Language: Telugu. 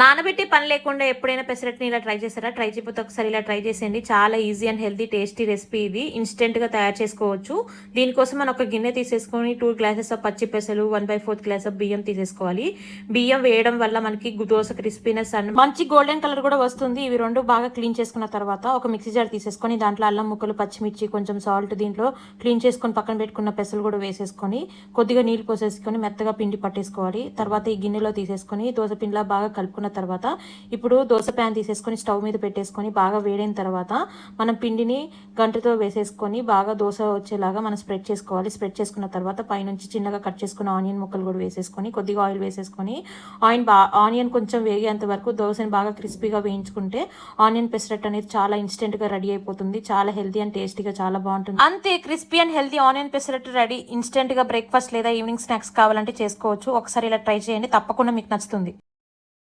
నానబెట్టే పని లేకుండా ఎప్పుడైనా పెసరట్టుని ఇలా ట్రై చేశారా? ట్రై చేయకపోతే ఒకసారి ఇలా ట్రై చేసేయండి. చాలా easy and healthy tasty recipe ఇది. ఇన్‌స్టంట్‌గా తయారు చేసుకోవచ్చు. దీనికోసం మనం ఒక గిన్నె తీసేసుకొని 2 గ్లాసెస్ ఆఫ్ పచ్చి పెసలు, 1/4 గ్లాస్ ఆఫ్ బియ్యం తీసేసుకోవాలి. బియ్యం వేయడం వల్ల మనకి దోస క్రిస్పీనెస్ అండ్ మంచి గోల్డెన్ కలర్ కూడా వస్తుంది. ఇవి 2 బాగా క్లీన్ చేసుకున్న తర్వాత ఒక మిక్సీ జార్ తీసేసుకొని దాంట్లో అల్లం ముక్కలు, పచ్చిమిర్చి, కొంచెం సాల్ట్ దీంట్లో క్లీన్ చేసుకొని పక్కన పెట్టుకున్న పెసలు కూడా వేసేసుకొని కొద్దిగా నీళ్ళు పోసేసుకొని మెత్తగా పిండి పట్టేసుకోవాలి. తర్వాత ఈ గిన్నెలో తీసేసుకొని దోస పిండిలా బాగా కలుపుకున్న తర్వాత ఇప్పుడు దోస ప్యాన్ తీసేసుకొని స్టవ్ మీద పెట్టేసుకొని బాగా వేడైన తర్వాత మనం పిండిని గంటతో వేసేసుకొని బాగా దోస వచ్చేలాగా మనం స్ప్రెడ్ చేసుకోవాలి. స్ప్రెడ్ చేసుకున్న తర్వాత పైనుంచి చిన్నగా కట్ చేసుకున్న ఆనియన్ ముక్కలు కూడా వేసేసుకొని కొద్దిగా ఆయిల్ వేసేసుకొని ఆనియన్ కొంచెం వేగేంత వరకు దోసని బాగా క్రిస్పీగా వేయించుకుంటే ఆనియన్ పెసరట్ అనేది చాలా ఇన్స్టెంట్గా రెడీ అయిపోతుంది. చాలా హెల్తీ అండ్ టేస్టీగా చాలా బాగుంటుంది. అంతే, crispy and healthy onion pesarattu ready. ఇన్స్టెంట్గా బ్రేక్ఫాస్ట్ లేదా ఈవినింగ్ స్నాక్స్ కావాలంటే చేసుకోవచ్చు. ఒకసారి ఇలా ట్రై చేయండి, తప్పకుండా మీకు నచ్చుతుంది.